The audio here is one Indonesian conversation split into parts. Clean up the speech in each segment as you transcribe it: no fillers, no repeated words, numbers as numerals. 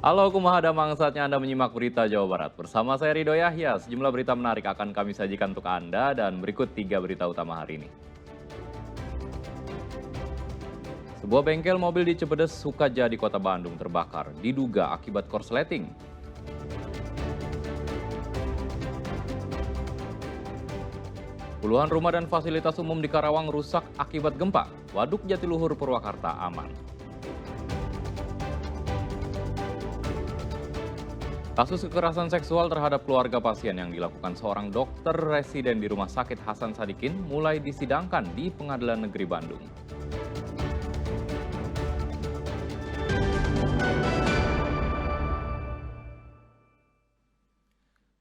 Halo kumaha damang, saatnya Anda menyimak berita Jawa Barat. Bersama saya Rido Yahya, sejumlah berita menarik akan kami sajikan untuk Anda dan berikut 3 berita utama hari ini. Sebuah bengkel mobil di Cipedes, Sukajadi, Kota Bandung terbakar, diduga akibat korsleting. Puluhan rumah dan fasilitas umum di Karawang rusak akibat gempa. Waduk Jatiluhur Purwakarta aman. Kasus kekerasan seksual terhadap keluarga pasien yang dilakukan seorang dokter residen di Rumah Sakit Hasan Sadikin mulai disidangkan di Pengadilan Negeri Bandung.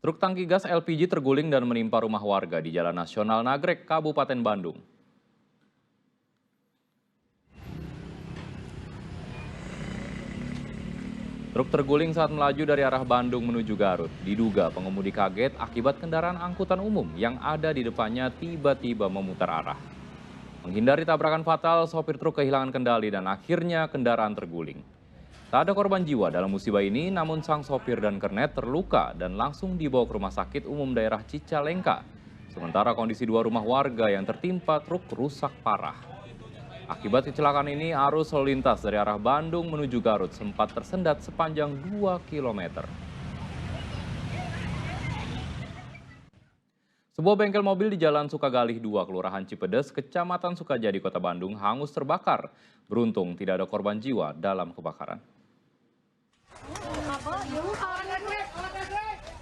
Truk tangki gas LPG terguling dan menimpa rumah warga di Jalan Nasional Nagrek, Kabupaten Bandung. Truk terguling saat melaju dari arah Bandung menuju Garut. Diduga pengemudi kaget akibat kendaraan angkutan umum yang ada di depannya tiba-tiba memutar arah. Menghindari tabrakan fatal, sopir truk kehilangan kendali dan akhirnya kendaraan terguling. Tak ada korban jiwa dalam musibah ini, namun sang sopir dan kernet terluka dan langsung dibawa ke Rumah Sakit Umum Daerah Cicalengka. Sementara kondisi 2 rumah warga yang tertimpa truk rusak parah. Akibat kecelakaan ini, arus lalu lintas dari arah Bandung menuju Garut sempat tersendat sepanjang 2 km. Sebuah bengkel mobil di Jalan Sukagalih 2, Kelurahan Cipedes, Kecamatan Sukajadi, Kota Bandung, hangus terbakar. Beruntung tidak ada korban jiwa dalam kebakaran.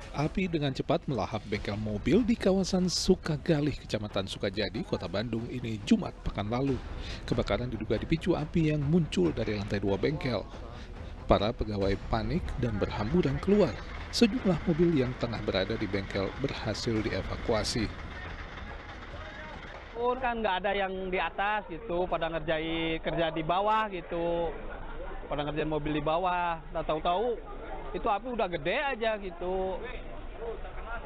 Api dengan cepat melahap bengkel mobil di kawasan Sukagalih, Kecamatan Sukajadi, Kota Bandung ini Jumat pekan lalu. Kebakaran diduga dipicu api yang muncul dari lantai 2 bengkel. Para pegawai panik dan berhamburan keluar. Sejumlah mobil yang tengah berada di bengkel berhasil dievakuasi. Kan nggak ada yang di atas gitu, pada kerja di bawah gitu, pada ngerjain mobil di bawah. Nah, tahu-tahu itu api udah gede aja gitu.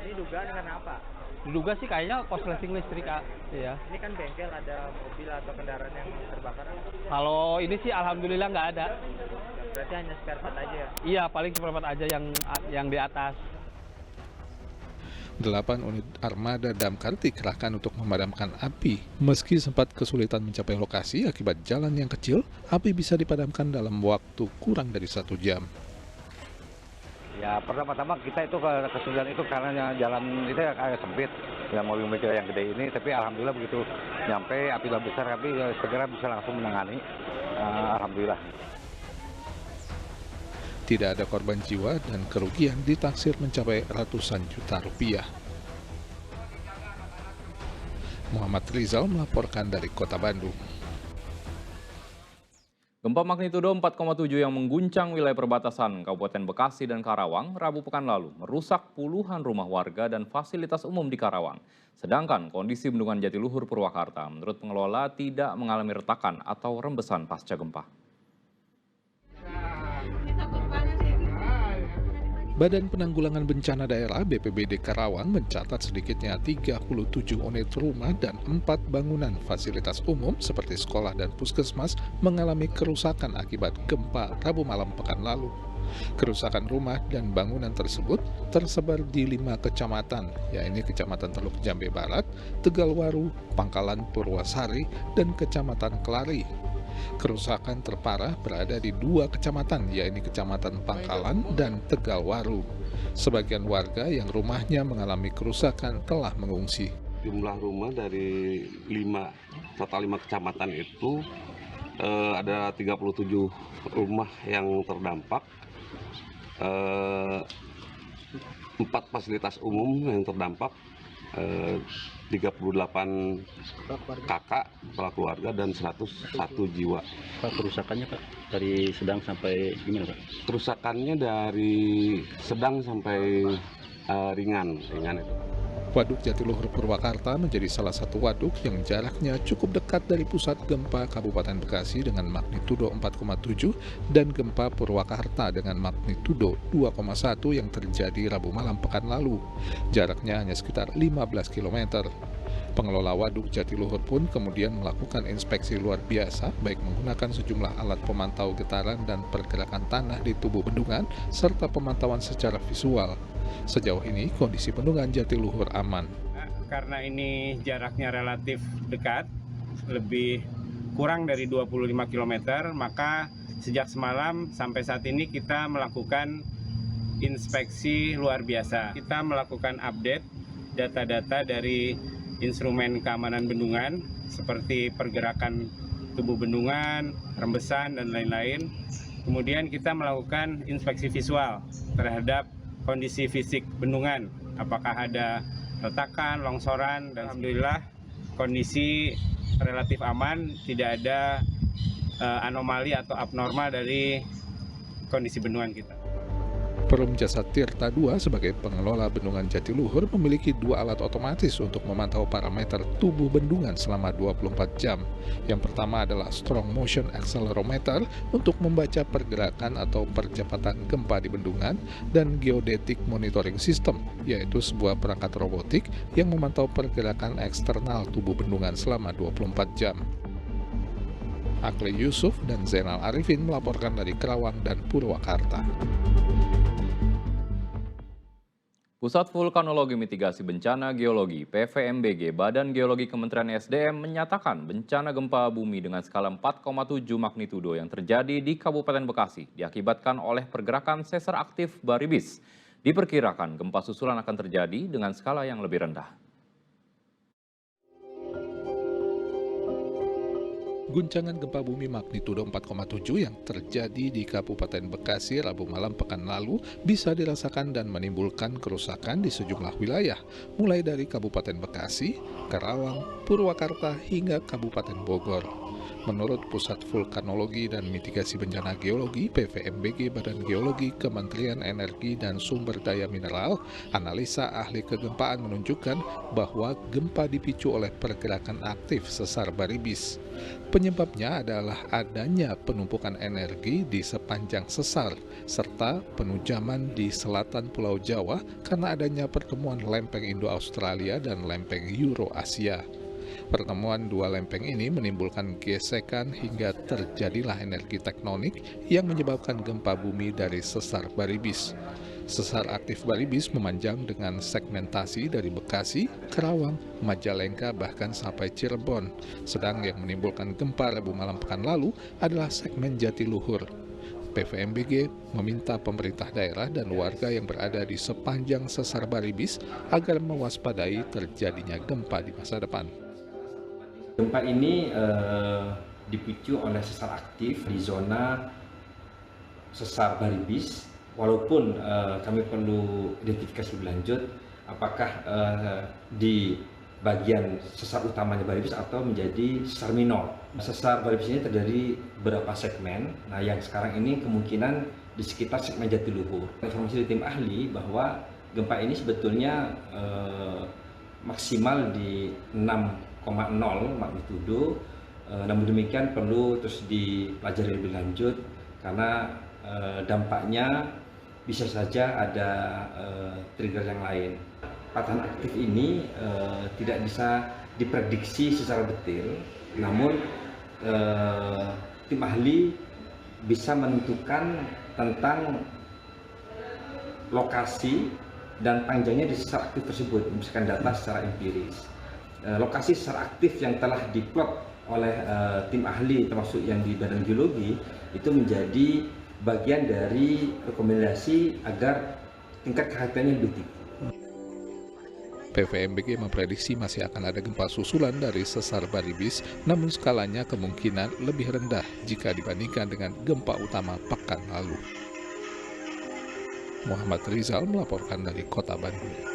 Ini dugaan dengan apa? Diduga sih kayaknya korsleting listrik, ya. Ini kan bengkel, ada mobil atau kendaraan yang terbakar. Kalau ini sih alhamdulillah nggak ada. Berarti hanya spare part aja ya? Iya, paling spare part aja yang di atas. 8 unit armada damkar dikerahkan untuk memadamkan api. Meski sempat kesulitan mencapai lokasi akibat jalan yang kecil, api bisa dipadamkan dalam waktu kurang dari 1 jam. Ya pertama-tama kita itu kesulitan itu karena jalan itu agak sempit, yang mobil-mobil yang gede ini. Tapi alhamdulillah begitu nyampe api udah besar, tapi segera bisa langsung menangani. Alhamdulillah. Tidak ada korban jiwa dan kerugian ditaksir mencapai ratusan juta rupiah. Muhammad Rizal melaporkan dari Kota Bandung. Gempa magnitudo 4,7 yang mengguncang wilayah perbatasan Kabupaten Bekasi dan Karawang Rabu pekan lalu merusak puluhan rumah warga dan fasilitas umum di Karawang. Sedangkan kondisi Bendungan Jatiluhur Purwakarta menurut pengelola tidak mengalami retakan atau rembesan pasca gempa. Badan Penanggulangan Bencana Daerah BPBD Karawang mencatat sedikitnya 37 unit rumah dan 4 bangunan fasilitas umum seperti sekolah dan puskesmas mengalami kerusakan akibat gempa Rabu malam pekan lalu. Kerusakan rumah dan bangunan tersebut tersebar di 5 kecamatan, yaitu Kecamatan Teluk Jambe Barat, Tegalwaru, Pangkalan Purwasari, dan Kecamatan Kelari. Kerusakan terparah berada di 2 kecamatan, yaitu Kecamatan Pangkalan dan Tegalwaru. Sebagian warga yang rumahnya mengalami kerusakan telah mengungsi. Jumlah rumah dari total 5 kecamatan itu ada 37 rumah yang terdampak, 4 fasilitas umum yang terdampak, 38 kakak, kepala keluarga, dan 101 jiwa. Pak, kerusakannya Pak, dari sedang sampai gimana Pak? Kerusakannya dari sedang sampai ringan itu. Waduk Jatiluhur Purwakarta menjadi salah satu waduk yang jaraknya cukup dekat dari pusat gempa Kabupaten Bekasi dengan magnitudo 4,7 dan gempa Purwakarta dengan magnitudo 2,1 yang terjadi Rabu malam pekan lalu. Jaraknya hanya sekitar 15 km. Pengelola Waduk Jatiluhur pun kemudian melakukan inspeksi luar biasa, baik menggunakan sejumlah alat pemantau getaran dan pergerakan tanah di tubuh bendungan, serta pemantauan secara visual. Sejauh ini, kondisi bendungan Jatiluhur aman. Karena ini jaraknya relatif dekat, lebih kurang dari 25 km, maka sejak semalam sampai saat ini kita melakukan inspeksi luar biasa. Kita melakukan update data-data dari instrumen keamanan bendungan seperti pergerakan tubuh bendungan, rembesan, dan lain-lain. Kemudian kita melakukan inspeksi visual terhadap kondisi fisik bendungan, apakah ada retakan, longsoran, dan alhamdulillah kondisi relatif aman, tidak ada anomali atau abnormal dari kondisi bendungan kita. Perum Jasa Tirta II sebagai pengelola bendungan Jatiluhur memiliki 2 alat otomatis untuk memantau parameter tubuh bendungan selama 24 jam. Yang pertama adalah Strong Motion Accelerometer untuk membaca pergerakan atau percepatan gempa di bendungan, dan Geodetic Monitoring System, yaitu sebuah perangkat robotik yang memantau pergerakan eksternal tubuh bendungan selama 24 jam. Akli Yusuf dan Zainal Arifin melaporkan dari Kerawang dan Purwakarta. Pusat Vulkanologi Mitigasi Bencana Geologi (PVMBG) Badan Geologi Kementerian SDM menyatakan bencana gempa bumi dengan skala 4,7 magnitudo yang terjadi di Kabupaten Bekasi diakibatkan oleh pergerakan sesar aktif Baribis. Diperkirakan gempa susulan akan terjadi dengan skala yang lebih rendah. Guncangan gempa bumi magnitudo 4,7 yang terjadi di Kabupaten Bekasi Rabu malam pekan lalu bisa dirasakan dan menimbulkan kerusakan di sejumlah wilayah, mulai dari Kabupaten Bekasi, Kerawang, Purwakarta, hingga Kabupaten Bogor. Menurut Pusat Vulkanologi dan Mitigasi Bencana Geologi (PVMBG) Badan Geologi Kementerian Energi dan Sumber Daya Mineral, analisa ahli kegempaan menunjukkan bahwa gempa dipicu oleh pergerakan aktif sesar Baribis. Penyebabnya adalah adanya penumpukan energi di sepanjang sesar, serta penujaman di selatan Pulau Jawa karena adanya pertemuan lempeng Indo-Australia dan lempeng Euro-Asia. Pertemuan 2 lempeng ini menimbulkan gesekan hingga terjadilah energi tektonik yang menyebabkan gempa bumi dari sesar Baribis. Sesar aktif Baribis memanjang dengan segmentasi dari Bekasi, Kerawang, Majalengka, bahkan sampai Cirebon. Sedang yang menimbulkan gempa Rabu malam pekan lalu adalah segmen Jatiluhur. PVMBG meminta pemerintah daerah dan warga yang berada di sepanjang sesar Baribis agar mewaspadai terjadinya gempa di masa depan. Gempa ini dipicu oleh sesar aktif di zona sesar Baribis, walaupun kami perlu identifikasi lebih lanjut apakah di bagian sesar utamanya Baribis atau menjadi sesar minor. Sesar Baribis ini terdiri beberapa segmen, nah yang sekarang ini kemungkinan di sekitar segmen Jatiluhur. Informasi dari tim ahli bahwa gempa ini sebetulnya maksimal di 6,0 magnitudo, namun demikian perlu terus dipelajari lebih lanjut karena dampaknya bisa saja ada trigger yang lain. Patahan aktif ini tidak bisa diprediksi secara detail, namun tim ahli bisa menentukan tentang lokasi dan panjangnya di sesar aktif tersebut, berdasarkan data secara empiris. Lokasi sesar aktif yang telah diplot oleh tim ahli termasuk yang di Badan Geologi itu menjadi bagian dari rekomendasi agar tingkat kehati-hatiannya lebih tinggi. PVMBG memprediksi masih akan ada gempa susulan dari sesar Baribis, namun skalanya kemungkinan lebih rendah jika dibandingkan dengan gempa utama pekan lalu. Muhammad Rizal melaporkan dari Kota Bandung.